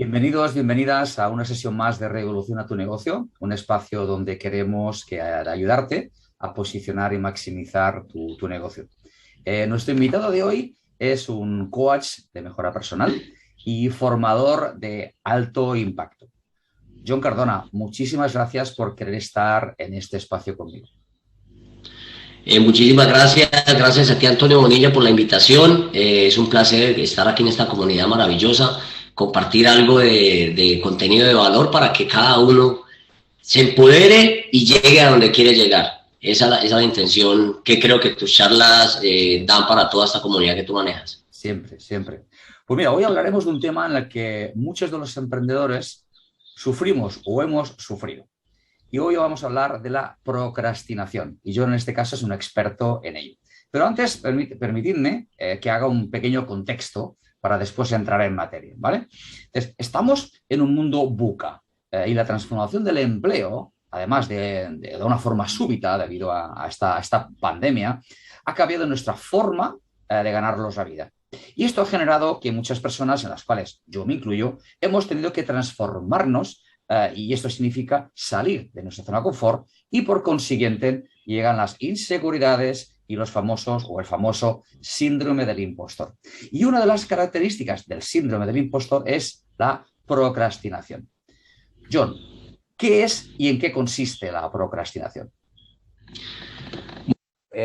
Bienvenidos, bienvenidas a una sesión más de Revoluciona tu negocio, un espacio donde queremos ayudarte a posicionar y maximizar tu negocio. Nuestro invitado de hoy es un coach de mejora personal y formador de alto impacto. John Cardona, muchísimas gracias por querer estar en este espacio conmigo. Muchísimas gracias a ti, Antonio Bonilla, por la invitación. Es un placer estar aquí en esta comunidad maravillosa, compartir algo de contenido de valor para que cada uno se empodere y llegue a donde quiere llegar. Esa es la intención que creo que tus charlas dan para toda esta comunidad que tú manejas. Siempre, siempre. Pues mira, hoy hablaremos de un tema en el que muchos de los emprendedores sufrimos o hemos sufrido. Y hoy vamos a hablar de la procrastinación. Y yo en este caso soy un experto en ello. Pero antes, permitidme que haga un pequeño contexto para después entrar en materia, ¿vale? Entonces, estamos en un mundo VUCA y la transformación del empleo, además de una forma súbita debido a esta pandemia, ha cambiado nuestra forma de ganarnos la vida. Y esto ha generado que muchas personas, en las cuales yo me incluyo, hemos tenido que transformarnos y esto significa salir de nuestra zona de confort y por consiguiente llegan las inseguridades y los famosos o el famoso síndrome del impostor. Y una de las características del síndrome del impostor es la procrastinación. John, ¿qué es y en qué consiste la procrastinación?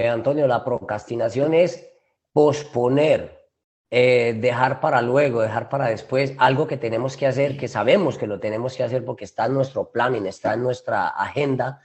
Antonio, la procrastinación es posponer, dejar para luego, dejar para después algo que tenemos que hacer, que sabemos que lo tenemos que hacer porque está en nuestro planning, está en nuestra agenda,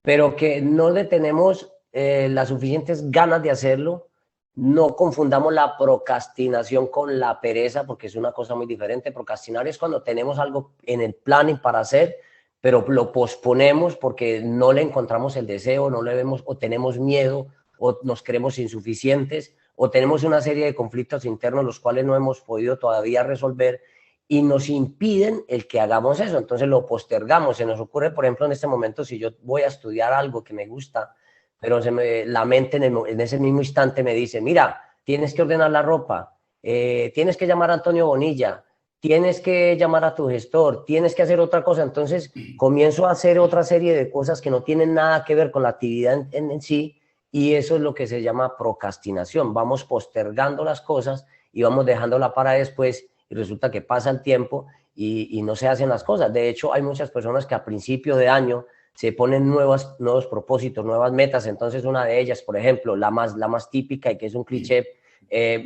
pero que no le tenemos las suficientes ganas de hacerlo. No confundamos la procrastinación con la pereza, porque es una cosa muy diferente. Procrastinar es cuando tenemos algo en el planning para hacer, pero lo posponemos porque no le encontramos el deseo, no le vemos o tenemos miedo o nos creemos insuficientes o tenemos una serie de conflictos internos los cuales no hemos podido todavía resolver y nos impiden el que hagamos eso. Entonces lo postergamos. Se nos ocurre, por ejemplo, en este momento, si yo voy a estudiar algo que me gusta, pero la mente en ese mismo instante me dice, mira, tienes que ordenar la ropa, tienes que llamar a Antonio Bonilla, tienes que llamar a tu gestor, tienes que hacer otra cosa. Entonces comienzo a hacer otra serie de cosas que no tienen nada que ver con la actividad en sí, y eso es lo que se llama procrastinación. Vamos postergando las cosas y vamos dejándola para después y resulta que pasa el tiempo y no se hacen las cosas. De hecho, hay muchas personas que a principio de año se ponen nuevos propósitos, nuevas metas. Entonces una de ellas, por ejemplo, la más típica y que es un cliché,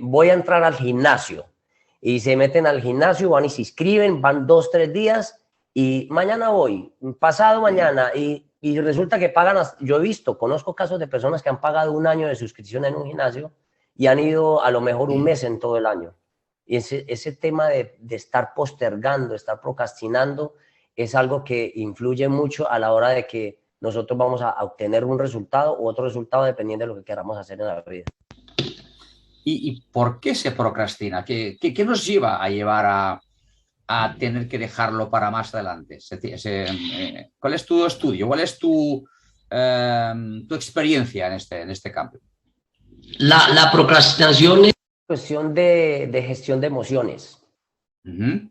voy a entrar al gimnasio. Y se meten al gimnasio, van y se inscriben, van 2, 3 días y mañana voy, pasado mañana y resulta que pagan, yo he visto, conozco casos de personas que han pagado un año de suscripción en un gimnasio y han ido a lo mejor un mes en todo el año. Y ese tema de estar postergando, estar procrastinando, es algo que influye mucho a la hora de que nosotros vamos a obtener un resultado u otro resultado dependiendo de lo que queramos hacer en la vida. ¿Y por qué se procrastina? ¿Qué nos lleva a tener que dejarlo para más adelante? ¿Cuál es tu estudio? ¿Cuál es tu experiencia en este campo? La procrastinación es Cuestión de gestión de emociones. Uh-huh.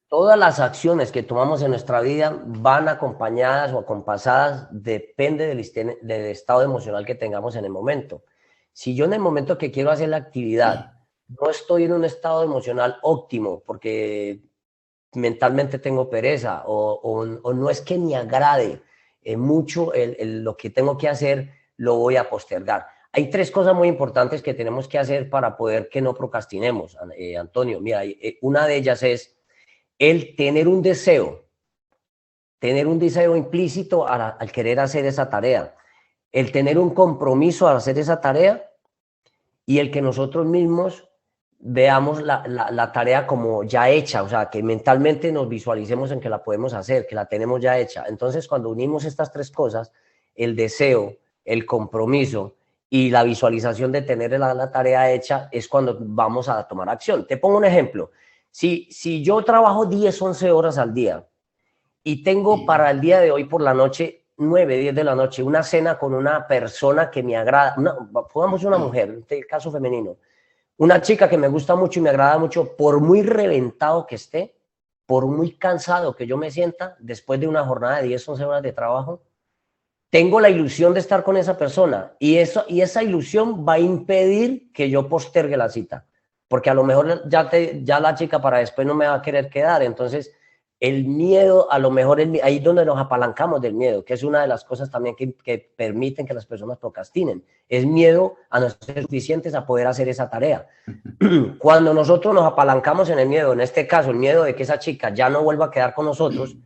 Todas las acciones que tomamos en nuestra vida van acompañadas o acompasadas, depende del estado emocional que tengamos en el momento. Si yo en el momento que quiero hacer la actividad no estoy en un estado emocional óptimo porque mentalmente tengo pereza o no es que me agrade mucho lo que tengo que hacer, lo voy a postergar. Hay 3 cosas muy importantes que tenemos que hacer para poder que no procrastinemos, Antonio. Mira, una de ellas es el tener un deseo implícito al querer hacer esa tarea, el tener un compromiso al hacer esa tarea y el que nosotros mismos veamos la tarea como ya hecha, o sea, que mentalmente nos visualicemos en que la podemos hacer, que la tenemos ya hecha. Entonces, cuando unimos estas 3 cosas, el deseo, el compromiso y la visualización de tener la tarea hecha, es cuando vamos a tomar acción. Te pongo un ejemplo. Si yo trabajo 10, 11 horas al día y tengo para el día de hoy por la noche, 9, 10 de la noche, una cena con una persona que me agrada, pongamos una mujer, en este caso femenino, una chica que me gusta mucho y me agrada mucho, por muy reventado que esté, por muy cansado que yo me sienta, después de una jornada de 10, 11 horas de trabajo, tengo la ilusión de estar con esa persona y esa ilusión va a impedir que yo postergue la cita, porque a lo mejor ya la chica para después no me va a querer quedar. Entonces el miedo, a lo mejor ahí es donde nos apalancamos del miedo, que es una de las cosas también que permiten que las personas procrastinen, es miedo a no ser suficientes a poder hacer esa tarea. Cuando nosotros nos apalancamos en el miedo, en este caso el miedo de que esa chica ya no vuelva a quedar con nosotros,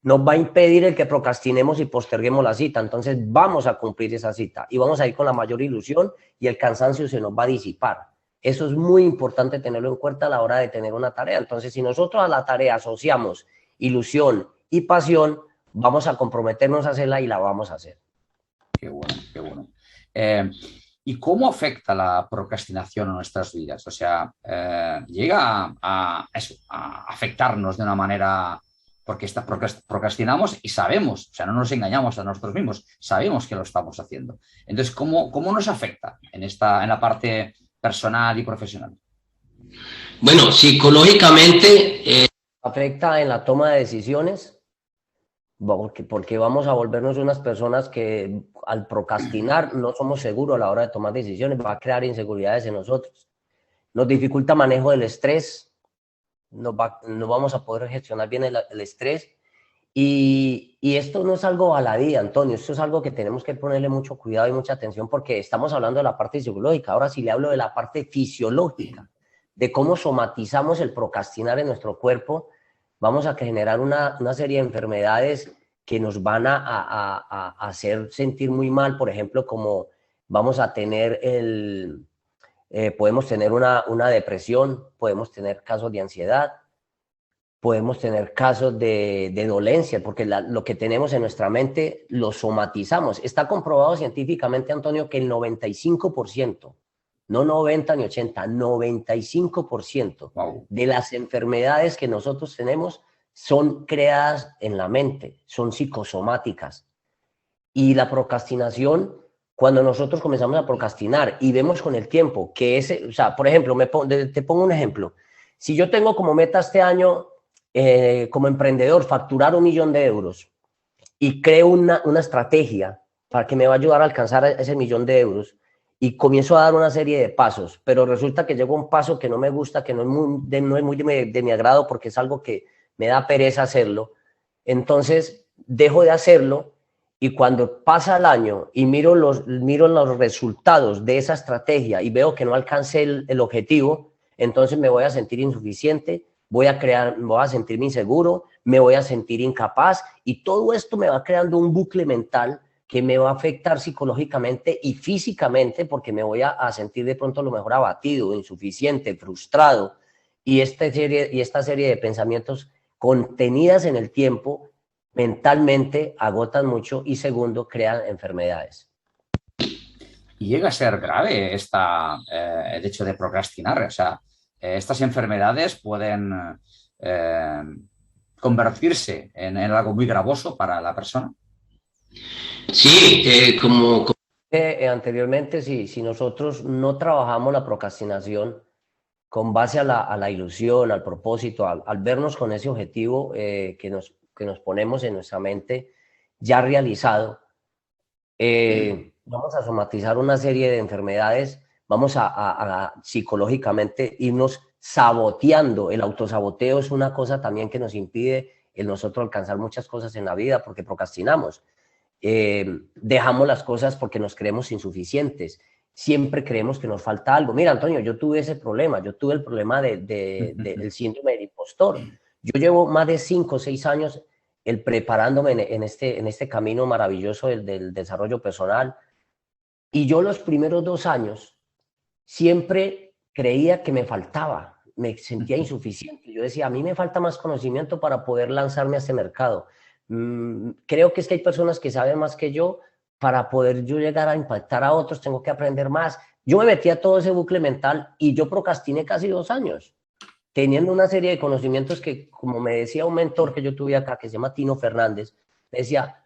nos va a impedir el que procrastinemos y posterguemos la cita. Entonces vamos a cumplir esa cita y vamos a ir con la mayor ilusión y el cansancio se nos va a disipar. Eso es muy importante tenerlo en cuenta a la hora de tener una tarea. Entonces, si nosotros a la tarea asociamos ilusión y pasión, vamos a comprometernos a hacerla y la vamos a hacer. Qué bueno, qué bueno. ¿Y cómo afecta la procrastinación a nuestras vidas? O sea, llega a afectarnos de una manera, porque procrastinamos y sabemos, o sea, no nos engañamos a nosotros mismos, sabemos que lo estamos haciendo. Entonces, ¿cómo nos afecta en la parte personal y profesional? Bueno, psicológicamente... afecta en la toma de decisiones, porque vamos a volvernos unas personas que al procrastinar no somos seguros a la hora de tomar decisiones, va a crear inseguridades en nosotros. Nos dificulta manejo del estrés, no vamos a poder gestionar bien el estrés. Y esto no es algo baladí, Antonio, esto es algo que tenemos que ponerle mucho cuidado y mucha atención, porque estamos hablando de la parte psicológica. Ahora sí le hablo de la parte fisiológica, de cómo somatizamos el procrastinar en nuestro cuerpo. Vamos a generar una serie de enfermedades que nos van a hacer sentir muy mal. Por ejemplo, como vamos a tener podemos tener una depresión, podemos tener casos de ansiedad, podemos tener casos de dolencia, porque lo que tenemos en nuestra mente lo somatizamos. Está comprobado científicamente, Antonio, que el 95%, no 90 ni 80, 95% de las enfermedades que nosotros tenemos son creadas en la mente, son psicosomáticas. Y la procrastinación, cuando nosotros comenzamos a procrastinar y vemos con el tiempo que o sea, por ejemplo, te pongo un ejemplo. Si yo tengo como meta este año, como emprendedor, facturar 1 millón de euros y creo una estrategia para que me va a ayudar a alcanzar ese 1 millón de euros y comienzo a dar una serie de pasos, pero resulta que llego a un paso que no me gusta, que no es muy de mi agrado, porque es algo que me da pereza hacerlo, entonces dejo de hacerlo y cuando pasa el año y miro los resultados de esa estrategia y veo que no alcancé el objetivo, entonces me voy a sentir insuficiente, voy a sentirme inseguro, me voy a sentir incapaz y todo esto me va creando un bucle mental que me va a afectar psicológicamente y físicamente, porque me voy a sentir de pronto a lo mejor abatido, insuficiente, frustrado, y esta serie de pensamientos contenidas en el tiempo mentalmente agotan mucho y segundo, crean enfermedades. Y llega a ser grave el hecho de procrastinar, o sea, estas enfermedades pueden convertirse en algo muy gravoso para la persona. Sí, como anteriormente, si nosotros no trabajamos la procrastinación con base a la ilusión, al propósito, al vernos con ese objetivo que nos ponemos en nuestra mente ya realizado, vamos a somatizar una serie de enfermedades, vamos a psicológicamente irnos saboteando. El autosaboteo es una cosa también que nos impide el nosotros alcanzar muchas cosas en la vida porque procrastinamos. Dejamos las cosas porque nos creemos insuficientes. Siempre creemos que nos falta algo. Mira, Antonio, yo tuve ese problema. Yo tuve el problema del síndrome del impostor. Yo llevo más de 5 o 6 años preparándome en este camino maravilloso del desarrollo personal. Y yo los primeros 2 años siempre creía que me faltaba. Me sentía insuficiente. Yo decía, a mí me falta más conocimiento para poder lanzarme a este mercado. Creo que es que hay personas que saben más que yo. Para poder yo llegar a impactar a otros, tengo que aprender más. Yo me metí a todo ese bucle mental y yo procrastiné casi 2 años, teniendo una serie de conocimientos que, como me decía un mentor que yo tuve acá, que se llama Tino Fernández, me decía,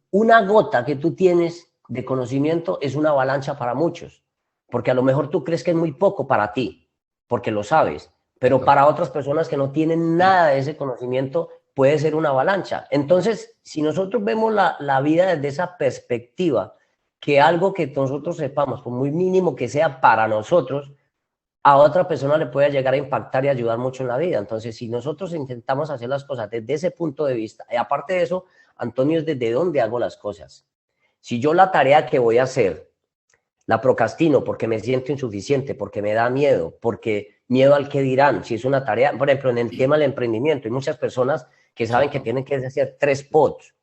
una gota que tú tienes de conocimiento es una avalancha para muchos, porque a lo mejor tú crees que es muy poco para ti, porque lo sabes, pero para otras personas que no tienen nada de ese conocimiento puede ser una avalancha. Entonces, si nosotros vemos la vida desde esa perspectiva, que algo que nosotros sepamos, por muy mínimo que sea para nosotros, a otra persona le puede llegar a impactar y ayudar mucho en la vida. Entonces, si nosotros intentamos hacer las cosas desde ese punto de vista, y aparte de eso, Antonio, es desde dónde hago las cosas. Si yo la tarea que voy a hacer la procrastino porque me siento insuficiente, porque me da miedo, porque miedo al que dirán, si es una tarea, por ejemplo, en el tema del emprendimiento, hay muchas personas que saben que tienen que hacer 3 posts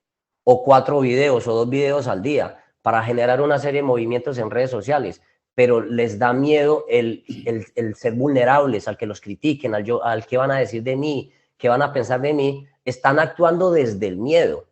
o 4 videos o 2 videos al día para generar una serie de movimientos en redes sociales, pero les da miedo el ser vulnerables, al que los critiquen, al que van a decir de mí, qué van a pensar de mí. Están actuando desde el miedo.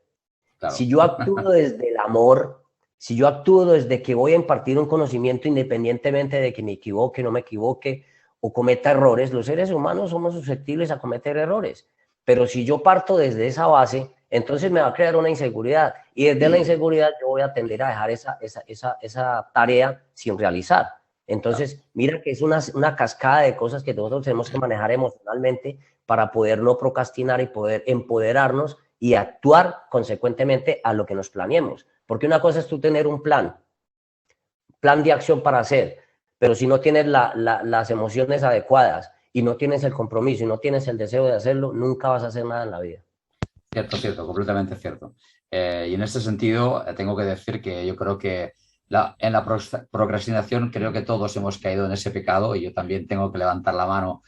Claro. Si yo actúo desde el amor, si yo actúo desde que voy a impartir un conocimiento independientemente de que me equivoque, no me equivoque o cometa errores, los seres humanos somos susceptibles a cometer errores. Pero si yo parto desde esa base, entonces me va a crear una inseguridad. Y desde la inseguridad yo voy a tender a dejar esa tarea sin realizar. Entonces, mira que es una cascada de cosas que nosotros tenemos que manejar emocionalmente para poder no procrastinar y poder empoderarnos y actuar consecuentemente a lo que nos planeemos. Porque una cosa es tú tener un plan de acción para hacer, pero si no tienes las emociones adecuadas y no tienes el compromiso y no tienes el deseo de hacerlo, nunca vas a hacer nada en la vida. Cierto, completamente cierto. Y en este sentido, tengo que decir que yo creo que en la procrastinación creo que todos hemos caído en ese pecado y yo también tengo que levantar la mano,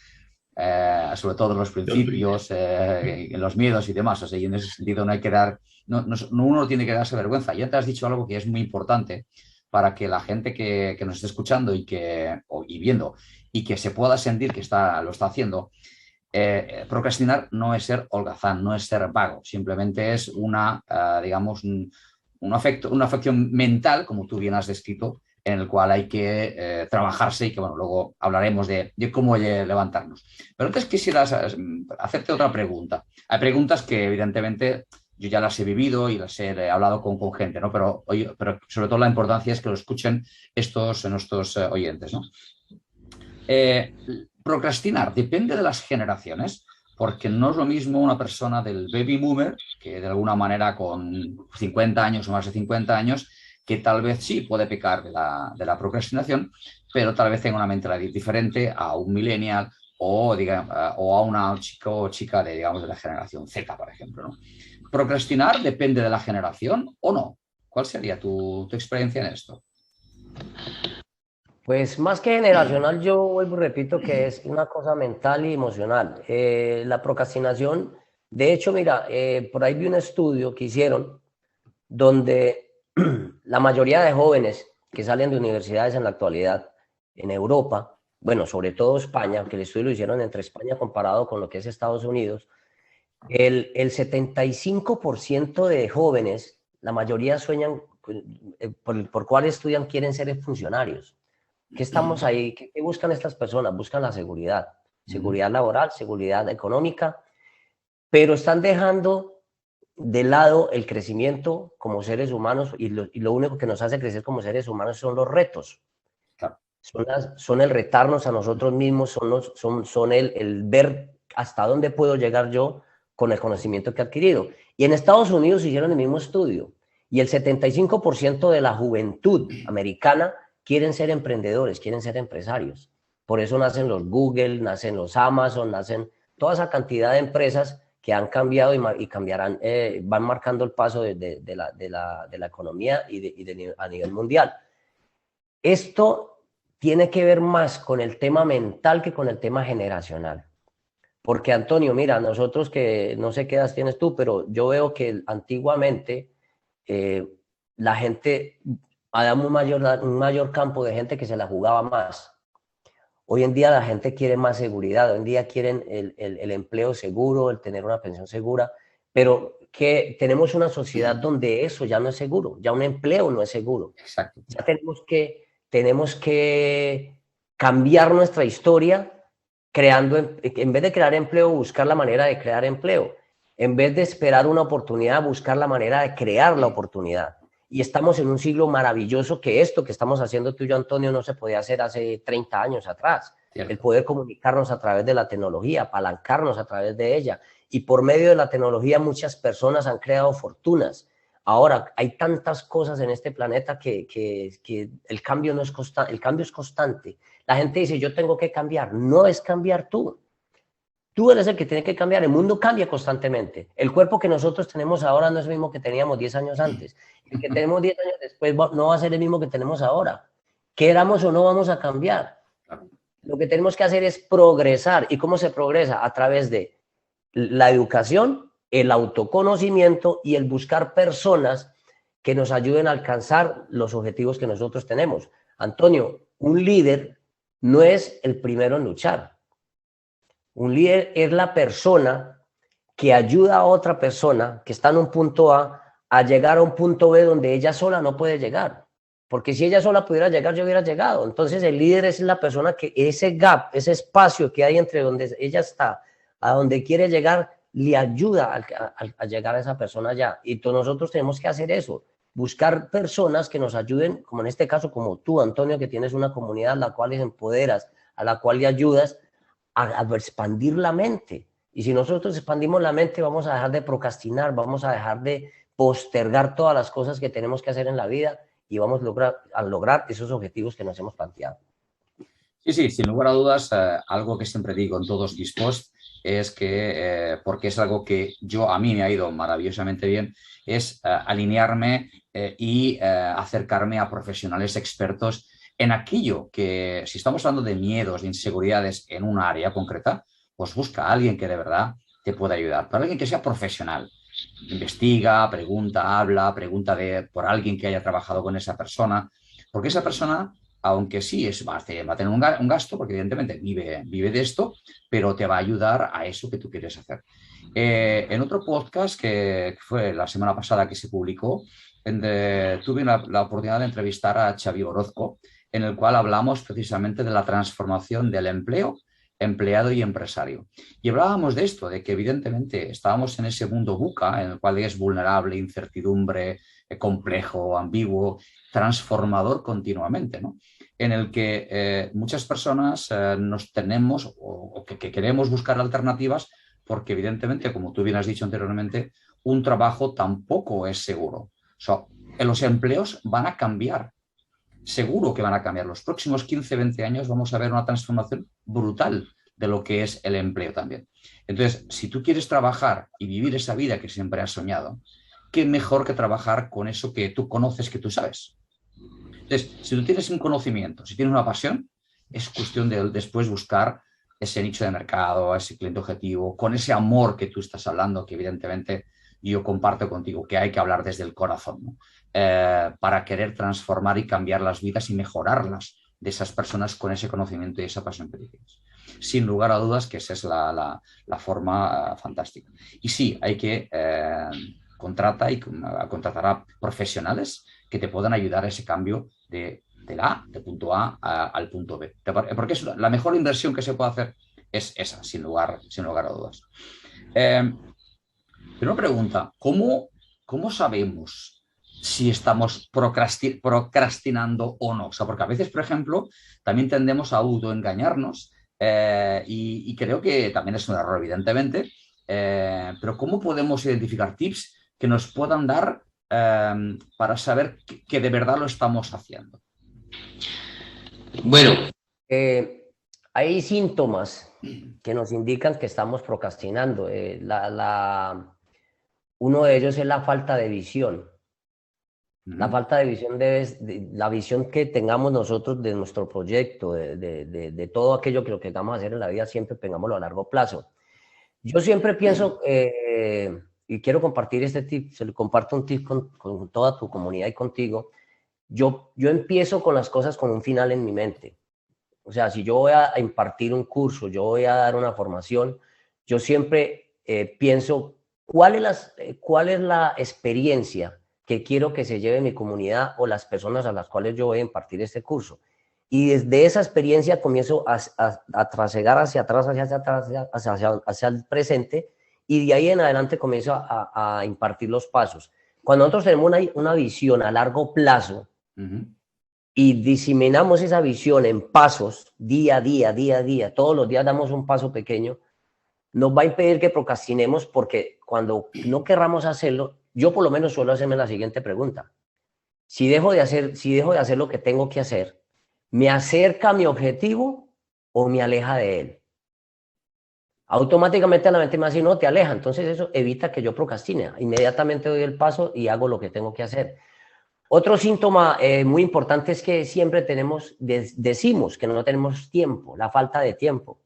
sobre todo en los principios, en los miedos y demás. O sea, y en ese sentido no hay que dar, uno no tiene que darse vergüenza. Ya te has dicho algo que es muy importante para que la gente que nos esté escuchando y viendo y que se pueda sentir que lo está haciendo. Procrastinar no es ser holgazán, no es ser vago, simplemente es digamos, una afección mental, como tú bien has descrito, en el cual hay que trabajarse y que, bueno, luego hablaremos de cómo levantarnos. Pero antes quisiera hacerte otra pregunta. Hay preguntas que, evidentemente, yo ya las he vivido y las he hablado con gente, ¿no? Pero sobre todo la importancia es que lo escuchen nuestros oyentes, ¿no? Procrastinar depende de las generaciones, porque no es lo mismo una persona del baby boomer, que de alguna manera con 50 años o más de 50 años, que tal vez sí puede pecar de la procrastinación, pero tal vez tenga una mentalidad diferente a un millennial o a una chico o chica de la generación Z, por ejemplo, ¿no? ¿Procrastinar depende de la generación o no? ¿Cuál sería tu experiencia en esto? Pues más que generacional, yo vuelvo y repito que es una cosa mental y emocional. La procrastinación, de hecho, mira, por ahí vi un estudio que hicieron donde la mayoría de jóvenes que salen de universidades en la actualidad en Europa, bueno, sobre todo España, aunque el estudio lo hicieron entre España comparado con lo que es Estados Unidos, el 75% de jóvenes, la mayoría sueñan, por cuál estudian, quieren ser funcionarios. ¿Qué estamos ahí? ¿Qué buscan estas personas? Buscan la seguridad laboral, seguridad económica, pero están dejando de lado el crecimiento como seres humanos y lo único que nos hace crecer como seres humanos son los retos. Claro. Son el retarnos a nosotros mismos, son el ver hasta dónde puedo llegar yo con el conocimiento que he adquirido. Y en Estados Unidos hicieron el mismo estudio y el 75% de la juventud americana quieren ser emprendedores, quieren ser empresarios. Por eso nacen los Google, nacen los Amazon, nacen toda esa cantidad de empresas que han cambiado y cambiarán, van marcando el paso de la economía a nivel mundial. Esto tiene que ver más con el tema mental que con el tema generacional. Porque, Antonio, mira, nosotros que no sé qué edad tienes tú, pero yo veo que antiguamente la gente... Había un mayor campo de gente que se la jugaba más. Hoy en día la gente quiere más seguridad, hoy en día quieren el empleo seguro, el tener una pensión segura, pero que tenemos una sociedad donde eso ya no es seguro, ya un empleo no es seguro. Exacto. Ya tenemos que cambiar nuestra historia creando, en vez de crear empleo, buscar la manera de crear empleo. En vez de esperar una oportunidad, buscar la manera de crear la oportunidad. Y estamos en un siglo maravilloso que esto que estamos haciendo tú y yo, Antonio, no se podía hacer hace 30 años atrás. Cierto. el poder comunicarnos a través de la tecnología, apalancarnos a través de ella. Y por medio de la tecnología muchas personas han creado fortunas. Ahora, hay tantas cosas en este planeta que el cambio no es constante, el cambio es constante. La gente dice, yo tengo que cambiar. No es cambiar tú. Tú eres el que tiene que cambiar. El mundo cambia constantemente. El cuerpo que nosotros tenemos ahora no es el mismo que teníamos 10 años antes. El que tenemos 10 años después no va a ser el mismo que tenemos ahora. Queramos o no, vamos a cambiar. Lo que tenemos que hacer es progresar. ¿Y cómo se progresa? A través de la educación, el autoconocimiento y el buscar personas que nos ayuden a alcanzar los objetivos que nosotros tenemos. Antonio, un líder no es el primero en luchar. Un líder es la persona que ayuda a otra persona que está en un punto A llegar a un punto B donde ella sola no puede llegar. Porque si ella sola pudiera llegar, yo hubiera llegado. Entonces el líder es la persona que ese gap, ese espacio que hay entre donde ella está a donde quiere llegar, le ayuda a llegar a esa persona allá. Y nosotros tenemos que hacer eso, buscar personas que nos ayuden, como en este caso, como tú, Antonio, que tienes una comunidad a la cual les empoderas, a la cual le ayudas a expandir la mente. Y si nosotros expandimos la mente, vamos a dejar de procrastinar, vamos a dejar de postergar todas las cosas que tenemos que hacer en la vida y vamos a lograr esos objetivos que nos hemos planteado. Sí, sí, sin lugar a dudas, algo que siempre digo en todos mis posts es que, porque es algo que a mí me ha ido maravillosamente bien, es alinearme y acercarme a profesionales expertos en aquello que, si estamos hablando de miedos, de inseguridades en un área concreta, pues busca a alguien que de verdad te pueda ayudar, pero alguien que sea profesional. Investiga, pregunta, habla, pregunta por alguien que haya trabajado con esa persona, porque esa persona, aunque sí va a tener un gasto, porque evidentemente vive de esto, pero te va a ayudar a eso que tú quieres hacer. En otro podcast que fue la semana pasada que se publicó, tuve la oportunidad de entrevistar a Xavi Orozco, en el cual hablamos precisamente de la transformación del empleo, empleado y empresario. Y hablábamos de esto, de que evidentemente estábamos en ese mundo VUCA, en el cual es vulnerable, incertidumbre, complejo, ambiguo, transformador continuamente, ¿no? En el que muchas personas nos tenemos o que queremos buscar alternativas porque evidentemente, como tú bien has dicho anteriormente, un trabajo tampoco es seguro. O sea, los empleos van a cambiar. Seguro que van a cambiar. Los próximos 15, 20 años vamos a ver una transformación brutal de lo que es el empleo también. Entonces, si tú quieres trabajar y vivir esa vida que siempre has soñado, qué mejor que trabajar con eso que tú conoces, que tú sabes. Entonces, si tú tienes un conocimiento, si tienes una pasión, es cuestión de después buscar ese nicho de mercado, ese cliente objetivo, con ese amor que tú estás hablando, que evidentemente yo comparto contigo, que hay que hablar desde el corazón, ¿no? Para querer transformar y cambiar las vidas y mejorarlas de esas personas con ese conocimiento y esa pasión que tienes. Sin lugar a dudas que esa es la forma fantástica. Y sí, hay que contratar a profesionales que te puedan ayudar a ese cambio de punto A al punto B. Porque es la mejor inversión que se puede hacer es esa, sin lugar a dudas. Pero una pregunta, ¿cómo sabemos si estamos procrastinando o no? O sea, porque a veces, por ejemplo, también tendemos a autoengañarnos y creo que también es un error, evidentemente, pero ¿cómo podemos identificar tips que nos puedan dar para saber que de verdad lo estamos haciendo? Bueno, hay síntomas que nos indican que estamos procrastinando. Uno de ellos es la falta de visión. La falta de visión la visión que tengamos nosotros de nuestro proyecto, de todo aquello que lo que vamos a hacer en la vida, siempre tengámoslo a largo plazo. Yo siempre pienso, y quiero compartir este tip, se lo comparto un tip con toda tu comunidad y contigo. Yo empiezo con las cosas con un final en mi mente. O sea, si yo voy a impartir un curso, yo voy a dar una formación, yo siempre pienso cuál es la experiencia que quiero que se lleve mi comunidad o las personas a las cuales yo voy a impartir este curso. Y desde esa experiencia comienzo a trasegar hacia atrás, hacia el presente, y de ahí en adelante comienzo a impartir los pasos. Cuando nosotros tenemos una visión a largo plazo, y diseminamos esa visión en pasos, día a día, día a día, todos los días damos un paso pequeño, nos va a impedir que procrastinemos, porque cuando no querramos hacerlo, yo por lo menos suelo hacerme la siguiente pregunta. Si dejo de hacer lo que tengo que hacer, ¿me acerca a mi objetivo o me aleja de él? Automáticamente la mente me dice, no, te aleja. Entonces eso evita que yo procrastine. Inmediatamente doy el paso y hago lo que tengo que hacer. Otro síntoma muy importante es que siempre decimos que no tenemos tiempo, la falta de tiempo.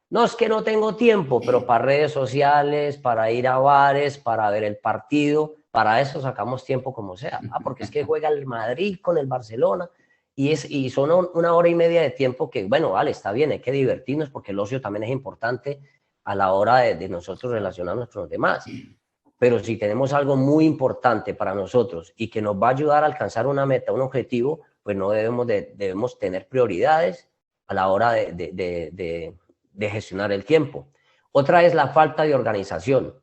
No es que no tengo tiempo, pero para redes sociales, para ir a bares, para ver el partido, para eso sacamos tiempo como sea. Porque es que juega el Madrid con el Barcelona y son 1 hora y media de tiempo que, bueno, vale, está bien, hay que divertirnos porque el ocio también es importante a la hora de nosotros relacionarnos con los demás. Pero si tenemos algo muy importante para nosotros y que nos va a ayudar a alcanzar una meta, un objetivo, pues no debemos tener prioridades a la hora de gestionar el tiempo. Otra es la falta de organización.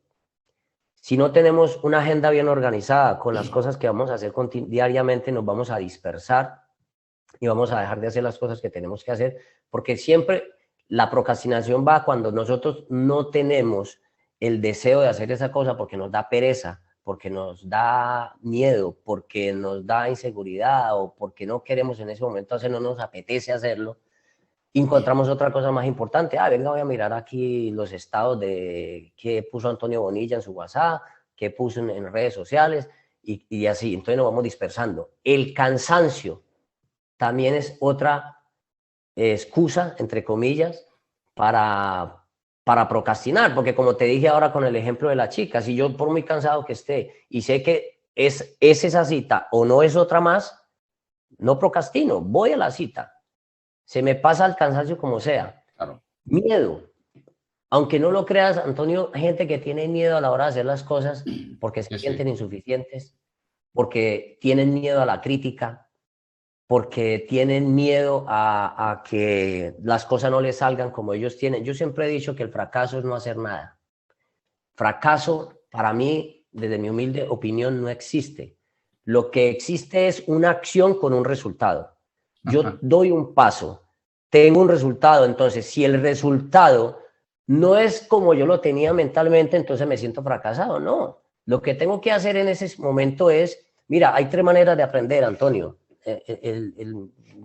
Si no tenemos una agenda bien organizada con las cosas que vamos a hacer diariamente, nos vamos a dispersar y vamos a dejar de hacer las cosas que tenemos que hacer, porque siempre la procrastinación va cuando nosotros no tenemos el deseo de hacer esa cosa porque nos da pereza, porque nos da miedo, porque nos da inseguridad o porque no queremos en ese momento hacerlo, no nos apetece hacerlo. Encontramos otra cosa más importante. Venga, voy a mirar aquí los estados de qué puso Antonio Bonilla en su WhatsApp, qué puso en redes sociales y así. Entonces nos vamos dispersando. El cansancio también es otra excusa, entre comillas, para procrastinar, porque como te dije ahora con el ejemplo de la chica, si yo por muy cansado que esté y sé que es esa cita o no es otra más, no procrastino, voy a la cita. Se me pasa el cansancio como sea. Claro. Miedo. Aunque no lo creas, Antonio, hay gente que tiene miedo a la hora de hacer las cosas porque se sienten insuficientes, porque tienen miedo a la crítica, porque tienen miedo a que las cosas no les salgan como ellos tienen. Yo siempre he dicho que el fracaso es no hacer nada. Fracaso, para mí, desde mi humilde opinión, no existe. Lo que existe es una acción con un resultado. Yo doy un paso, tengo un resultado, entonces si el resultado no es como yo lo tenía mentalmente, entonces me siento fracasado. No, lo que tengo que hacer en ese momento es, mira, hay 3 maneras de aprender, Antonio.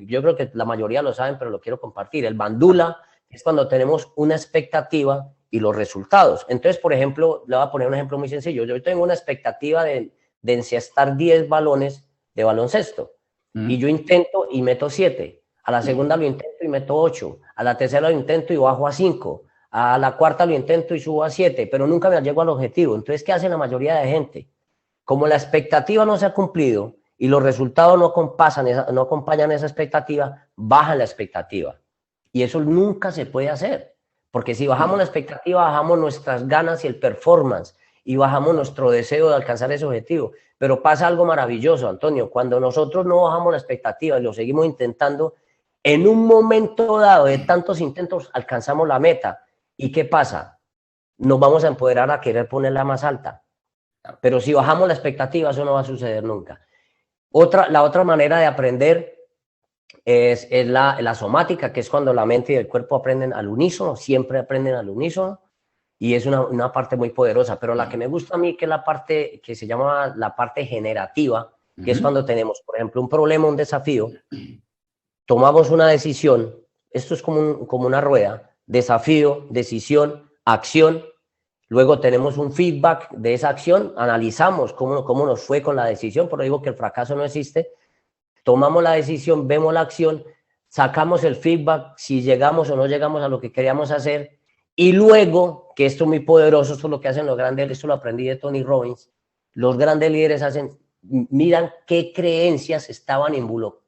Yo creo que la mayoría lo saben, pero lo quiero compartir. El bandula es cuando tenemos una expectativa y los resultados. Entonces, por ejemplo, le voy a poner un ejemplo muy sencillo. Yo tengo una expectativa de encestar 10 balones de baloncesto. Y yo intento y meto 7. A la segunda lo intento y meto 8. A la tercera lo intento y bajo a 5. A la cuarta lo intento y subo a 7. Pero nunca me llego al objetivo. Entonces, ¿qué hace la mayoría de gente? Como la expectativa no se ha cumplido y los resultados no acompañan esa expectativa, bajan la expectativa. Y eso nunca se puede hacer. Porque si bajamos la expectativa, bajamos nuestras ganas y el performance. Y bajamos nuestro deseo de alcanzar ese objetivo. Pero pasa algo maravilloso, Antonio, cuando nosotros no bajamos la expectativa y lo seguimos intentando, en un momento dado de tantos intentos alcanzamos la meta. ¿Y qué pasa? Nos vamos a empoderar a querer ponerla más alta. Pero si bajamos la expectativa, eso no va a suceder nunca. La otra manera de aprender es la somática, que es cuando la mente y el cuerpo aprenden al unísono, siempre aprenden al unísono. Y es una parte muy poderosa, pero la que me gusta a mí, que es la parte que se llama la parte generativa, que es cuando tenemos, por ejemplo, un problema, un desafío, tomamos una decisión, esto es como una rueda, desafío, decisión, acción, luego tenemos un feedback de esa acción, analizamos cómo nos fue con la decisión, por eso digo que el fracaso no existe, tomamos la decisión, vemos la acción, sacamos el feedback, si llegamos o no llegamos a lo que queríamos hacer. Y luego, que esto es muy poderoso, esto es lo que hacen los grandes, esto lo aprendí de Tony Robbins, los grandes líderes miran qué creencias estaban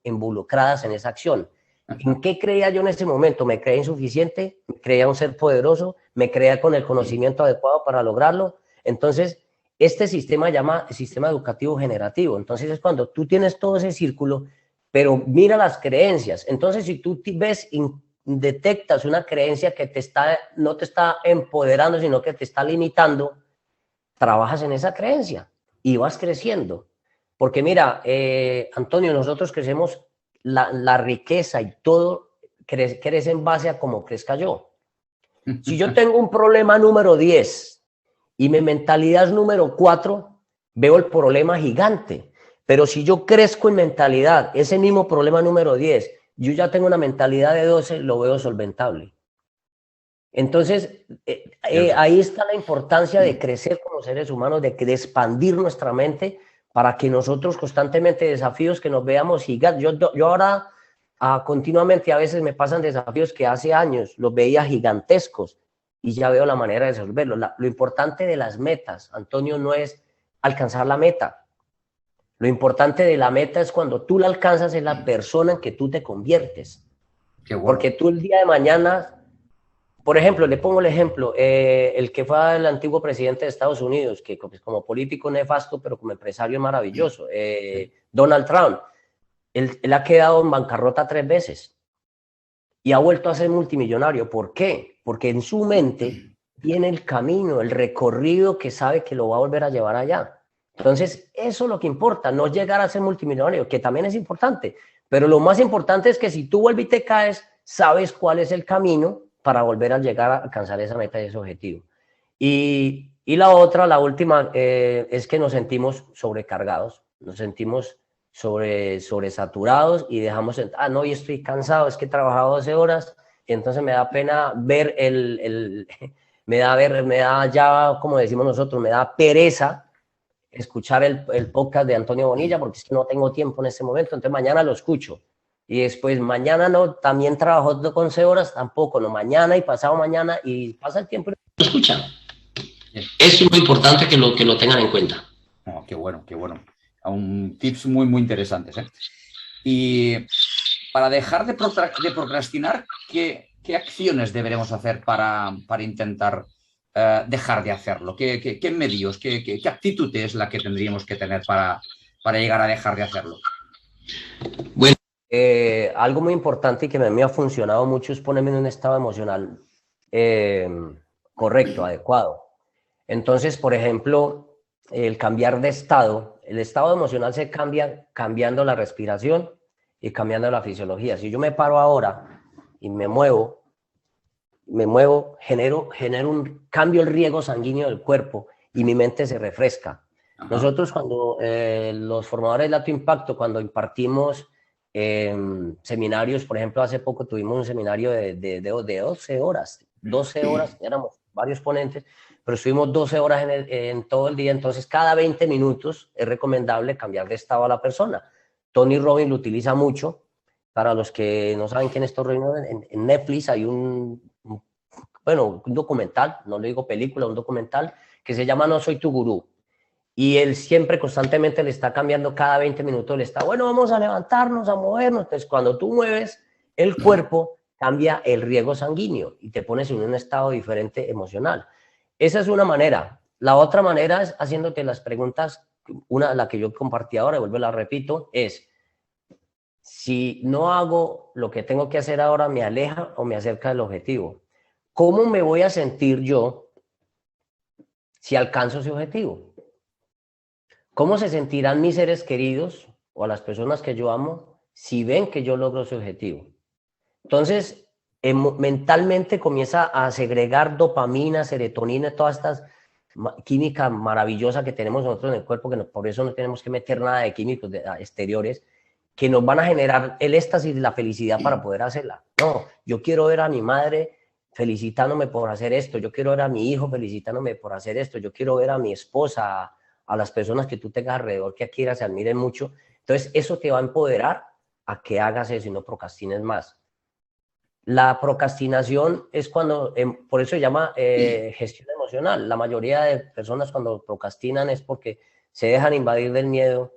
involucradas en esa acción. ¿En qué creía yo en ese momento? ¿Me creía insuficiente? ¿Me creía un ser poderoso? ¿Me creía con el conocimiento adecuado para lograrlo? Entonces, este sistema se llama sistema educativo generativo. Entonces, es cuando tú tienes todo ese círculo, pero mira las creencias. Entonces, si tú detectas una creencia que no te está empoderando, sino que te está limitando, trabajas en esa creencia y vas creciendo. Porque mira, Antonio, nosotros crecemos la riqueza y todo crece en base a cómo crezca yo. Si yo tengo un problema número 10 y mi mentalidad es número 4, veo el problema gigante. Pero si yo crezco en mentalidad, ese mismo problema número 10, yo ya tengo una mentalidad de 12, lo veo solventable. Entonces, ahí está la importancia de crecer como seres humanos, de expandir nuestra mente para que nosotros constantemente desafíos que nos veamos gigantes. Yo ahora continuamente a veces me pasan desafíos que hace años los veía gigantescos y ya veo la manera de resolverlos. Lo importante de las metas, Antonio, no es alcanzar la meta. Lo importante de la meta es cuando tú la alcanzas, es la persona en que tú te conviertes. Qué bueno. Porque tú el día de mañana, por ejemplo, le pongo el ejemplo, el que fue el antiguo presidente de Estados Unidos, que como político nefasto, pero como empresario maravilloso, Donald Trump, él ha quedado en bancarrota 3 veces y ha vuelto a ser multimillonario. ¿Por qué? Porque en su mente tiene el camino, el recorrido que sabe que lo va a volver a llevar allá. Entonces, eso es lo que importa, no llegar a ser multimillonario, que también es importante, pero lo más importante es que si tú vuelves y te caes, sabes cuál es el camino para volver a llegar a alcanzar esa meta y ese objetivo. Y la última, es que nos sentimos sobrecargados, nos sentimos sobresaturados y dejamos, no, hoy estoy cansado, es que he trabajado 12 horas, y entonces me da pena ver me da ya, como decimos nosotros, me da pereza escuchar el podcast de Antonio Bonilla, porque es que no tengo tiempo en este momento, entonces mañana lo escucho. Y después mañana no, también trabajo 11 horas, tampoco, no, mañana y pasado mañana, y pasa el tiempo. ¿Lo escuchan? Eso es muy importante que lo tengan en cuenta. Oh, qué bueno, qué bueno. Tips muy, muy interesantes, ¿eh? Y para dejar de procrastinar, ¿qué acciones deberemos hacer para intentar dejar de hacerlo? ¿Qué medios, qué actitud es la que tendríamos que tener para llegar a dejar de hacerlo? Bueno, algo muy importante y que a mí me ha funcionado mucho es ponerme en un estado emocional correcto, adecuado. Entonces, por ejemplo, el cambiar de estado, el estado emocional se cambia cambiando la respiración y cambiando la fisiología. Si yo me paro ahora y me muevo, genero un cambio el riego sanguíneo del cuerpo y mi mente se refresca. Ajá. Nosotros cuando los formadores de alto impacto, cuando impartimos seminarios, por ejemplo, hace poco tuvimos un seminario de 12 horas, éramos varios ponentes, pero estuvimos 12 horas en todo el día, entonces cada 20 minutos es recomendable cambiar de estado a la persona. Tony Robbins lo utiliza mucho. Para los que no saben quién es Tony Robbins, en Netflix hay un documental, no le digo película, un documental que se llama No Soy Tu Gurú. Y él siempre constantemente le está cambiando cada 20 minutos, le está, bueno, vamos a levantarnos, a movernos. Entonces, cuando tú mueves el cuerpo, cambia el riego sanguíneo y te pones en un estado diferente emocional. Esa es una manera. La otra manera es haciéndote las preguntas, la que yo compartí ahora, vuelvo y la repito, es, si no hago lo que tengo que hacer ahora, ¿me aleja o me acerca del objetivo? ¿Cómo me voy a sentir yo si alcanzo ese objetivo? ¿Cómo se sentirán mis seres queridos o a las personas que yo amo si ven que yo logro ese objetivo? Entonces, mentalmente comienza a segregar dopamina, serotonina, todas estas química maravillosa que tenemos nosotros en el cuerpo, que por eso no tenemos que meter nada de químicos exteriores, que nos van a generar el éxtasis y la felicidad para poder hacerla. No, yo quiero ver a mi madre felicitándome por hacer esto, yo quiero ver a mi hijo felicitándome por hacer esto, yo quiero ver a mi esposa, a las personas que tú tengas alrededor que quieras, se admiren mucho. Entonces, eso te va a empoderar a que hagas eso y no procrastines más. La procrastinación es cuando, por eso se llama gestión emocional. La mayoría de personas cuando procrastinan es porque se dejan invadir del miedo,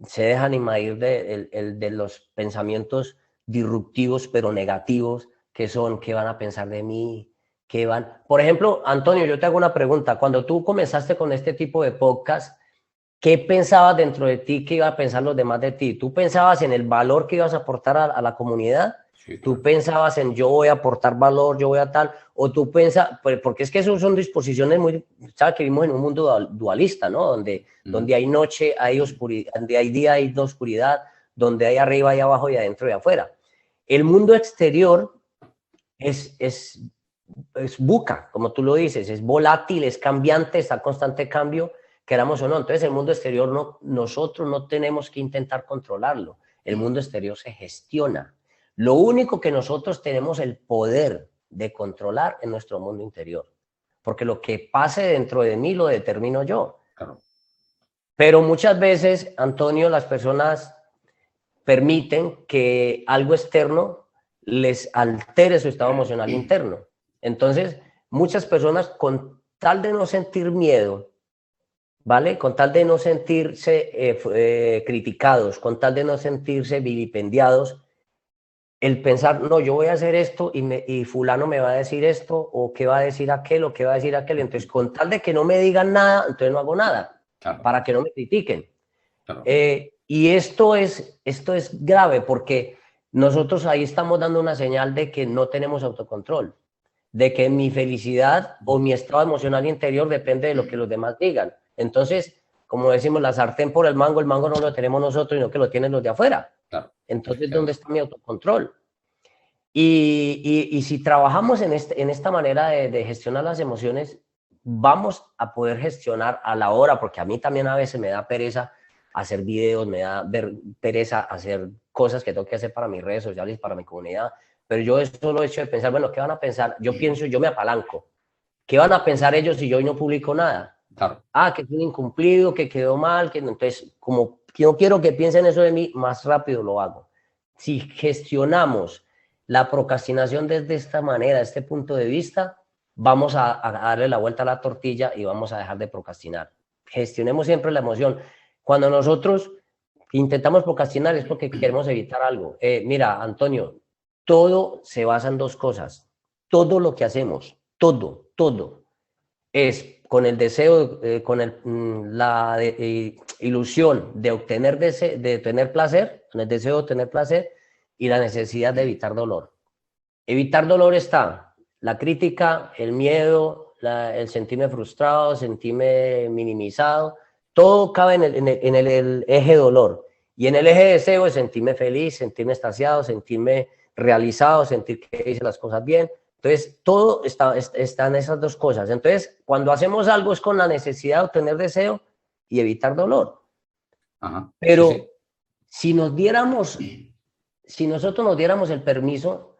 se dejan invadir de los pensamientos disruptivos pero negativos, que son, ¿qué van a pensar de mí? ¿Qué van? Por ejemplo, Antonio, yo te hago una pregunta. Cuando tú comenzaste con este tipo de podcast, ¿qué pensabas dentro de ti que iban a pensar los demás de ti? ¿Tú pensabas en el valor que ibas a aportar a la comunidad? Sí, ¿tú pensabas en yo voy a aportar valor, yo voy a tal? ¿O tú pensas, porque es que eso son disposiciones muy, sabes que vivimos en un mundo dualista, ¿no? Donde hay noche, hay oscuridad, donde hay día, hay oscuridad, donde hay arriba y abajo y adentro y afuera. El mundo exterior es buca, como tú lo dices, es volátil, es cambiante, está en constante cambio, queramos o no. Entonces el mundo exterior nosotros no tenemos que intentar controlarlo. El mundo exterior se gestiona. Lo único que nosotros tenemos el poder de controlar es nuestro mundo interior. Porque lo que pase dentro de mí lo determino yo. Claro. Pero muchas veces, Antonio, las personas permiten que algo externo les altere su estado emocional interno. Entonces, muchas personas, con tal de no sentir miedo, ¿vale? Con tal de no sentirse criticados, con tal de no sentirse vilipendiados, el pensar, no, yo voy a hacer esto y fulano me va a decir esto, o qué va a decir aquel, o qué va a decir aquel. Entonces, con tal de que no me digan nada, entonces no hago nada, claro, para que no me critiquen. Claro. Y esto es grave porque nosotros ahí estamos dando una señal de que no tenemos autocontrol, de que mi felicidad o mi estado emocional interior depende de lo que los demás digan. Entonces, como decimos, la sartén por el mango no lo tenemos nosotros, sino que lo tienen los de afuera. Claro. Entonces, ¿dónde está mi autocontrol? Y si trabajamos en esta manera de gestionar las emociones, vamos a poder gestionar a la hora, porque a mí también a veces me da pereza hacer videos, me da pereza hacer cosas que tengo que hacer para mis redes sociales, para mi comunidad, pero yo eso lo he hecho de pensar, bueno, ¿qué van a pensar? Yo pienso, yo me apalanco. ¿Qué van a pensar ellos si yo hoy no publico nada? Claro. Ah, que es un incumplido, que quedó mal, que entonces, como no quiero que piensen eso de mí, más rápido lo hago. Si gestionamos la procrastinación desde esta manera, este punto de vista, vamos a darle la vuelta a la tortilla y vamos a dejar de procrastinar. Gestionemos siempre la emoción. Cuando nosotros intentamos procrastinar es porque queremos evitar algo. Mira, Antonio, todo se basa en dos cosas. Todo lo que hacemos, todo, es con el deseo, con la ilusión de tener placer, con el deseo de obtener placer y la necesidad de evitar dolor. Evitar dolor está la crítica, el miedo, el sentirme frustrado, sentirme minimizado. Todo cabe en el eje dolor. Y en el eje deseo es sentirme feliz, sentirme extasiado, sentirme realizado, sentir que hice las cosas bien. Entonces, todo está en esas dos cosas. Entonces, cuando hacemos algo es con la necesidad de obtener deseo y evitar dolor. Ajá. Pero sí. Si nosotros nos diéramos el permiso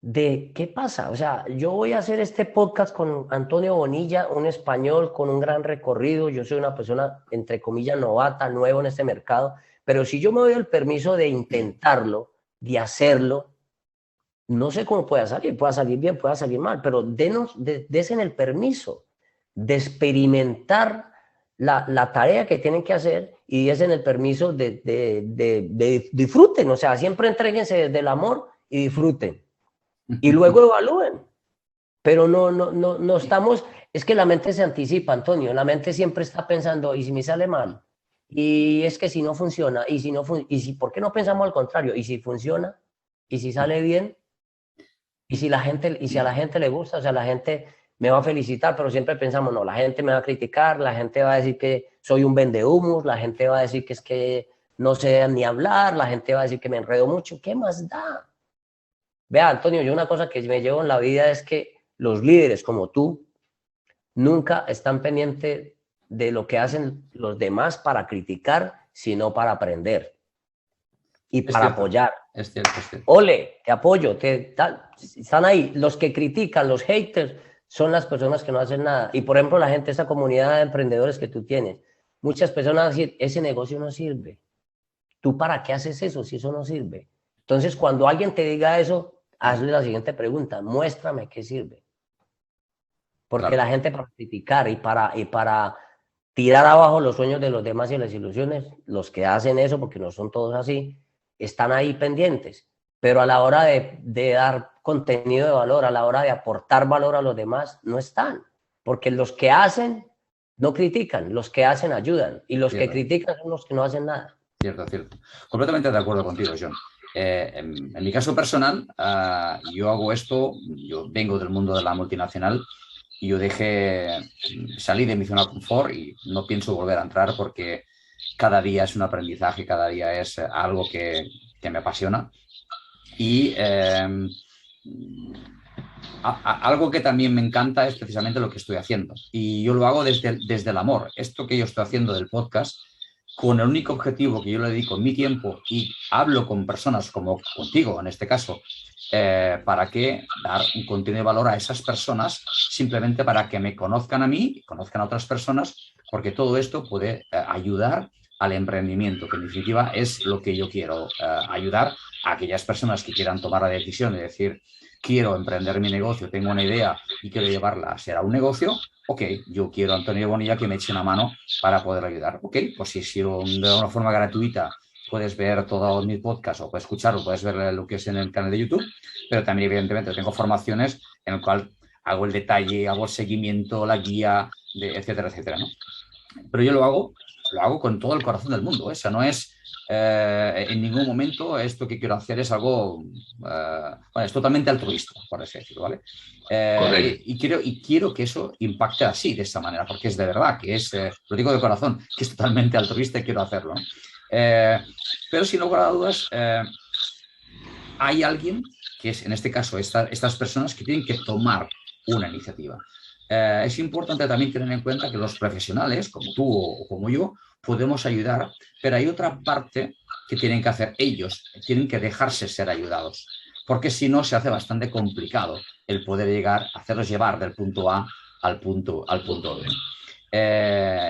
de qué pasa, o sea, yo voy a hacer este podcast con Antonio Bonilla, un español con un gran recorrido, yo soy una persona, entre comillas, novata, nuevo en este mercado, pero si yo me doy el permiso de intentarlo, de hacerlo, no sé cómo pueda salir bien, pueda salir mal, pero desen el permiso de experimentar la tarea que tienen que hacer y desen el permiso de disfruten, o sea, siempre entréguense desde el amor y disfruten. Y luego evalúen. Pero no estamos, es que la mente se anticipa, Antonio, la mente siempre está pensando, ¿y si me sale mal? Y es que si no funciona, ¿por qué no pensamos al contrario? ¿Y si funciona? ¿Y si sale bien? Y si a la gente le gusta, o sea, la gente me va a felicitar, pero siempre pensamos, no, la gente me va a criticar, la gente va a decir que soy un vendehumos, la gente va a decir que es que no sé ni hablar, la gente va a decir que me enredo mucho, ¿qué más da? Vea, Antonio, yo una cosa que me llevo en la vida es que los líderes como tú nunca están pendientes de lo que hacen los demás para criticar, sino para aprender y para apoyar. Es cierto. Ole, te apoyo, están ahí. Los que critican, los haters, son las personas que no hacen nada. Y por ejemplo, la gente, esa comunidad de emprendedores que tú tienes, muchas personas dicen, ese negocio no sirve. ¿Tú para qué haces eso si eso no sirve? Entonces, cuando alguien te diga eso, hazle la siguiente pregunta, muéstrame qué sirve. Porque claro, la gente para criticar y para tirar abajo los sueños de los demás y las ilusiones, los que hacen eso, porque no son todos así, están ahí pendientes. Pero a la hora de dar contenido de valor, a la hora de aportar valor a los demás, no están. Porque los que hacen no critican, los que hacen ayudan. Y los que critican son los que no hacen nada. Cierto. Completamente de acuerdo contigo, John. En mi caso personal, yo hago esto, yo vengo del mundo de la multinacional y yo salí de mi zona de confort y no pienso volver a entrar porque cada día es un aprendizaje, cada día es algo que me apasiona. Y algo que también me encanta es precisamente lo que estoy haciendo. Y yo lo hago desde el amor. Esto que yo estoy haciendo del podcast, con el único objetivo que yo le dedico mi tiempo y hablo con personas como contigo, en este caso, para que dar un contenido de valor a esas personas, simplemente para que me conozcan a mí y conozcan a otras personas, porque todo esto puede ayudar al emprendimiento, que en definitiva es lo que yo quiero, ayudar a aquellas personas que quieran tomar la decisión de decir, quiero emprender mi negocio, tengo una idea y quiero llevarla a ser a un negocio. Ok, yo quiero a Antonio Bonilla que me eche una mano para poder ayudar. Ok, pues si de una forma gratuita puedes ver todos mis podcasts o puedes escucharlo, puedes ver lo que es en el canal de YouTube, pero también evidentemente tengo formaciones en el cual hago el detalle, hago el seguimiento, la guía, etcétera, etcétera, ¿no? Pero yo lo hago con todo el corazón del mundo. Esa no es en ningún momento esto que quiero hacer es algo, bueno, es totalmente altruista, por así decirlo, ¿vale? Y quiero que eso impacte así, de esa manera, porque es de verdad, que es, lo digo de corazón, que es totalmente altruista y quiero hacerlo, ¿no? Pero sin lugar a dudas, hay alguien que es, en este caso, estas personas que tienen que tomar una iniciativa. Es importante también tener en cuenta que los profesionales, como tú o como yo, podemos ayudar, pero hay otra parte que tienen que hacer ellos, tienen que dejarse ser ayudados, porque si no se hace bastante complicado el poder llegar, hacerlos llevar del punto A al punto B.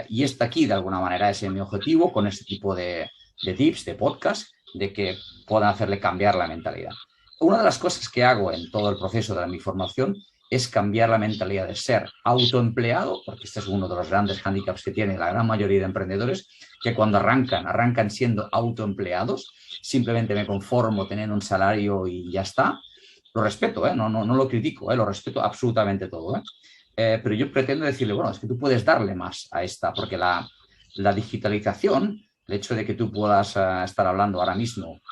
Y está aquí, de alguna manera, ese es mi objetivo con este tipo de tips, de podcast, de que puedan hacerle cambiar la mentalidad. Una de las cosas que hago en todo el proceso de mi formación es cambiar la mentalidad de ser autoempleado, porque este es uno de los grandes hándicaps que tiene la gran mayoría de emprendedores, que cuando arrancan siendo autoempleados, simplemente me conformo teniendo un salario y ya está. Lo respeto, no lo critico, lo respeto absolutamente todo. Pero yo pretendo decirle, bueno, es que tú puedes darle más a esta, porque la digitalización, el hecho de que tú puedas estar hablando ahora mismo,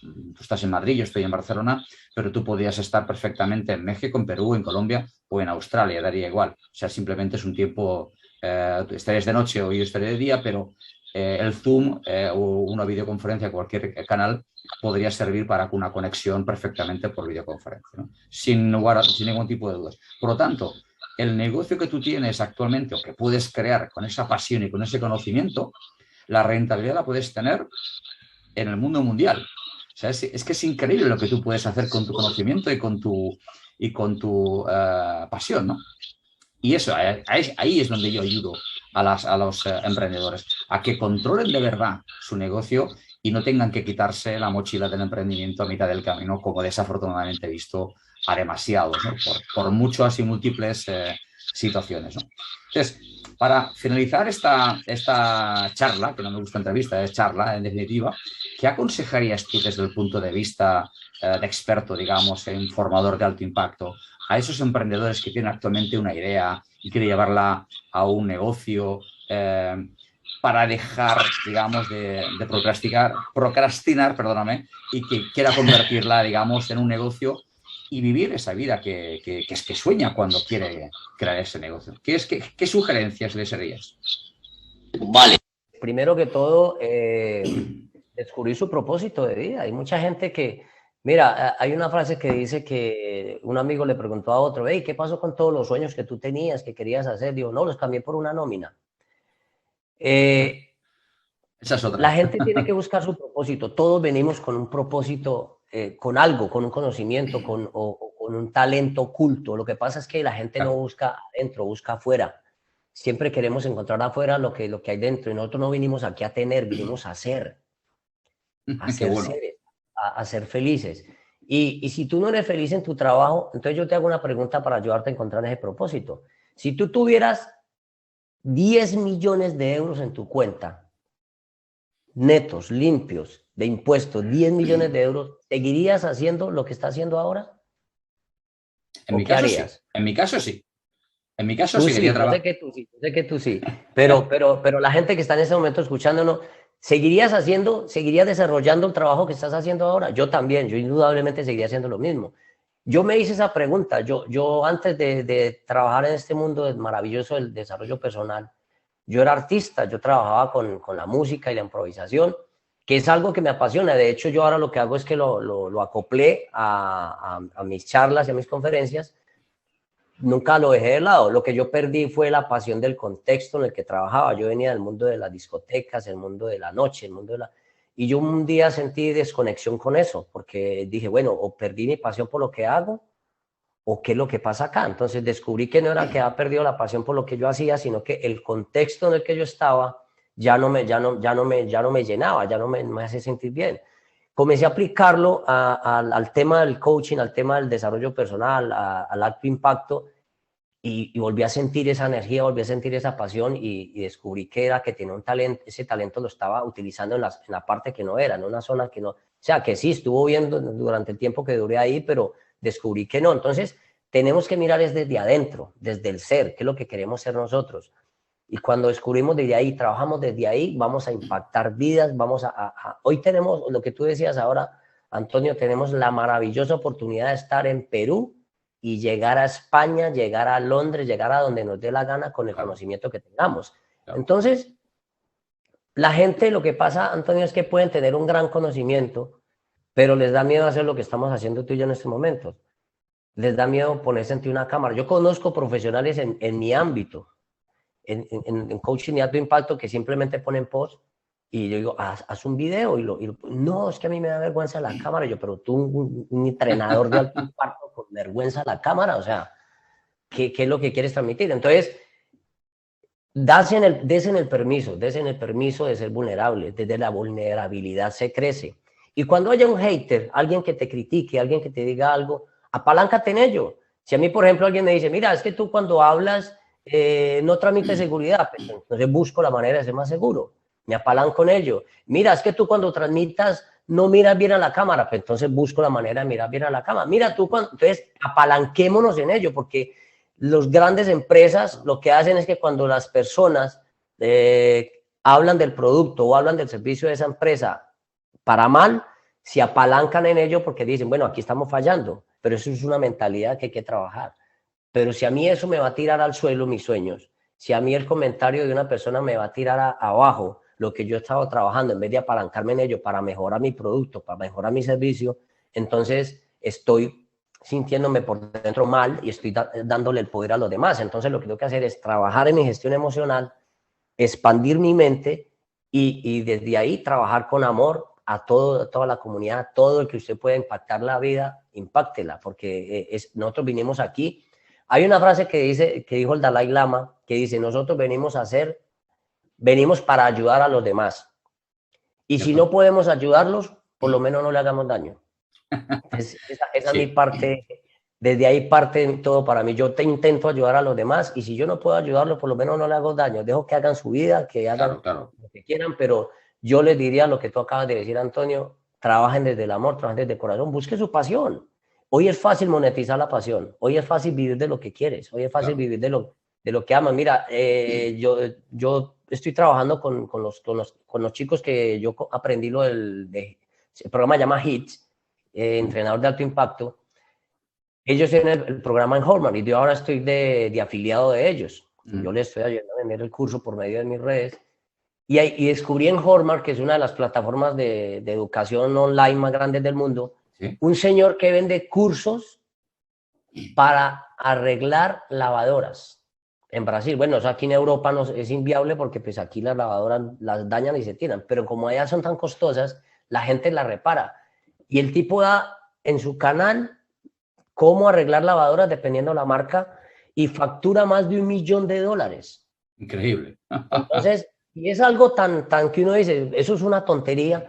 tú estás en Madrid, yo estoy en Barcelona, pero tú podrías estar perfectamente en México, en Perú, en Colombia o en Australia, daría igual. O sea, simplemente es un tiempo, estarías de noche o yo estaré de día, pero el Zoom o una videoconferencia, cualquier canal, podría servir para una conexión perfectamente por videoconferencia, ¿no? Sin ningún tipo de dudas. Por lo tanto, el negocio que tú tienes actualmente o que puedes crear con esa pasión y con ese conocimiento, la rentabilidad la puedes tener en el mundo mundial. O sea, es que es increíble lo que tú puedes hacer con tu conocimiento y con tu pasión, ¿no? Y eso, ahí es donde yo ayudo a los emprendedores a que controlen de verdad su negocio y no tengan que quitarse la mochila del emprendimiento a mitad del camino, como desafortunadamente he visto a demasiados, ¿no? por muchas y múltiples situaciones, ¿no? Entonces, para finalizar esta charla, que no me gusta entrevista, es charla en definitiva, ¿qué aconsejarías tú desde el punto de vista de experto, digamos, en formador de alto impacto, a esos emprendedores que tienen actualmente una idea y quieren llevarla a un negocio para dejar, digamos, de procrastinar, perdóname, y que quiera convertirla, digamos, en un negocio y vivir esa vida que sueña cuando quiere crear ese negocio? ¿Qué sugerencias le serías? Vale. Primero que todo, descubrir su propósito de vida. Hay mucha gente que, mira, hay una frase que dice que un amigo le preguntó a otro, hey, ¿qué pasó con todos los sueños que tú tenías, que querías hacer? Digo, no, los cambié por una nómina. Esa es otra. La gente tiene que buscar su propósito. Todos venimos con un propósito, con algo, con un conocimiento, o con un talento oculto. Lo que pasa es que la gente no busca adentro, busca afuera. Siempre queremos encontrar afuera lo que hay dentro. Y nosotros no vinimos aquí a tener, vinimos a ser. A ser bueno. seres, a ser felices. Y si tú no eres feliz en tu trabajo, entonces yo te hago una pregunta para ayudarte a encontrar ese propósito. Si tú tuvieras 10 millones de euros en tu cuenta, netos, limpios, de impuestos, 10 millones de euros, ¿seguirías haciendo lo que estás haciendo ahora? En mi caso, sí. En mi caso, sí. En mi caso, seguiría trabajando. Yo sé que tú sí. Pero la gente que está en ese momento escuchándonos, ¿seguirías desarrollando el trabajo que estás haciendo ahora? Yo también, yo indudablemente seguiría haciendo lo mismo. Yo me hice esa pregunta. Yo antes de trabajar en este mundo maravilloso del desarrollo personal, yo era artista, yo trabajaba con la música y la improvisación, que es algo que me apasiona. De hecho, yo ahora lo que hago es que lo acoplé a mis charlas y a mis conferencias. Nunca lo dejé de lado. Lo que yo perdí fue la pasión del contexto en el que trabajaba. Yo venía del mundo de las discotecas, el mundo de la noche, el mundo de la... Y yo un día sentí desconexión con eso, porque dije, bueno, o perdí mi pasión por lo que hago, o qué es lo que pasa acá. Entonces descubrí que no era que había perdido la pasión por lo que yo hacía, sino que el contexto en el que yo estaba ya no me llenaba, ya no me hace sentir bien. Comencé a aplicarlo al tema del coaching, al tema del desarrollo personal, al alto impacto, y volví a sentir esa energía, volví a sentir esa pasión, y descubrí que era que tenía un talento, ese talento lo estaba utilizando en la parte que no era, en una zona que no, o sea, que sí, estuvo viendo durante el tiempo que duré ahí, pero descubrí que no. Entonces, tenemos que mirar desde adentro, desde el ser, qué es lo que queremos ser nosotros. Y cuando descubrimos desde ahí, trabajamos desde ahí, vamos a impactar vidas, hoy tenemos, lo que tú decías ahora, Antonio, tenemos la maravillosa oportunidad de estar en Perú y llegar a España, llegar a Londres, llegar a donde nos dé la gana con el conocimiento que tengamos. Entonces, la gente, lo que pasa, Antonio, es que pueden tener un gran conocimiento, pero les da miedo hacer lo que estamos haciendo tú y yo en este momento. Les da miedo ponerse ante una cámara. Yo conozco profesionales en mi ámbito, en coaching y alto impacto, que simplemente ponen post y yo digo, haz un video, no, es que a mí me da vergüenza la cámara. Yo, pero tú, un entrenador de alto impacto con vergüenza la cámara, o sea, ¿qué es lo que quieres transmitir? Entonces, desen el permiso de ser vulnerable. Desde la vulnerabilidad se crece. Y cuando haya un hater, alguien que te critique, alguien que te diga algo, apaláncate en ello. Si a mí, por ejemplo, alguien me dice, mira, es que tú cuando hablas no transmites seguridad, pues entonces busco la manera de ser más seguro. Me apalanco en ello. Mira, es que tú cuando transmitas no miras bien a la cámara, pues entonces busco la manera de mirar bien a la cámara. Mira, tú cuando... Entonces, apalanquémonos en ello, porque las grandes empresas lo que hacen es que cuando las personas hablan del producto o hablan del servicio de esa empresa para mal, se apalancan en ello porque dicen, bueno, aquí estamos fallando, pero eso es una mentalidad que hay que trabajar. Pero si a mí eso me va a tirar al suelo mis sueños, si a mí el comentario de una persona me va a tirar abajo lo que yo he estado trabajando, en vez de apalancarme en ello para mejorar mi producto, para mejorar mi servicio, entonces estoy sintiéndome por dentro mal y estoy dándole el poder a los demás. Entonces lo que tengo que hacer es trabajar en mi gestión emocional, expandir mi mente y desde ahí trabajar con amor a toda la comunidad, todo el que usted pueda impactar la vida, impáctela, porque nosotros vinimos aquí. Hay una frase que dijo el Dalai Lama, que dice, nosotros venimos para ayudar a los demás. Y si no podemos ayudarlos, por lo menos no le hagamos daño. Entonces, esa es mi parte, desde ahí parte todo para mí. Yo intento ayudar a los demás y si yo no puedo ayudarlos, por lo menos no le hago daño. Dejo que hagan su vida, que hagan lo que quieran, pero yo les diría lo que tú acabas de decir, Antonio, trabajen desde el amor, trabajen desde el corazón, busquen su pasión. Hoy es fácil monetizar la pasión, hoy es fácil vivir de lo que quieres, hoy es fácil vivir de lo que amas. Mira, yo estoy trabajando con los chicos que yo aprendí el programa se llama HITS, entrenador de alto impacto. Ellos tienen el programa en Hallmark y yo ahora estoy de afiliado de ellos. Yo les estoy ayudando a vender el curso por medio de mis redes. Y descubrí en Hallmark, que es una de las plataformas de educación online más grandes del mundo, un señor que vende cursos para arreglar lavadoras en Brasil. Bueno, eso aquí en Europa es inviable porque pues aquí las lavadoras las dañan y se tiran, pero como allá son tan costosas, la gente las repara. Y el tipo da en su canal cómo arreglar lavadoras dependiendo de la marca y factura más de $1 millón. Increíble. Entonces, y es algo tan que uno dice, eso es una tontería,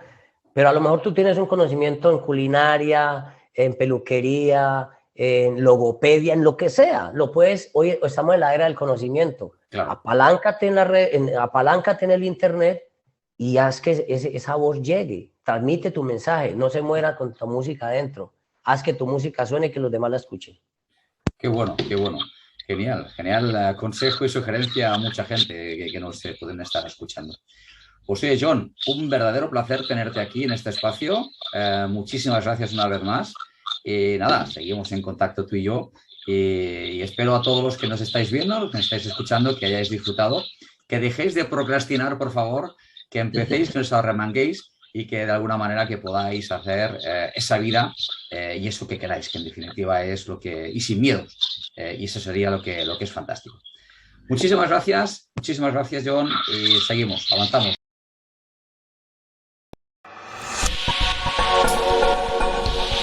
pero a lo mejor tú tienes un conocimiento en culinaria, en peluquería, en logopedia, en lo que sea. Lo puedes, hoy estamos en la era del conocimiento. Claro. Apaláncate en la red, apaláncate en el internet y haz que esa voz llegue. Transmite tu mensaje, no se muera con tu música adentro. Haz que tu música suene y que los demás la escuchen. Qué bueno, qué bueno. Genial, genial consejo y sugerencia a mucha gente que nos pueden estar escuchando. Pues oye, John, un verdadero placer tenerte aquí en este espacio. Muchísimas gracias una vez más. Nada, seguimos en contacto tú y yo. Y espero a todos los que nos estáis viendo, los que nos estáis escuchando, que hayáis disfrutado que dejéis de procrastinar, por favor, que empecéis, que os arremanguéis y que de alguna manera que podáis hacer esa vida y eso que queráis, que en definitiva es lo que... y sin miedo. Y eso sería lo que es fantástico. Muchísimas gracias, John, y seguimos, avanzamos.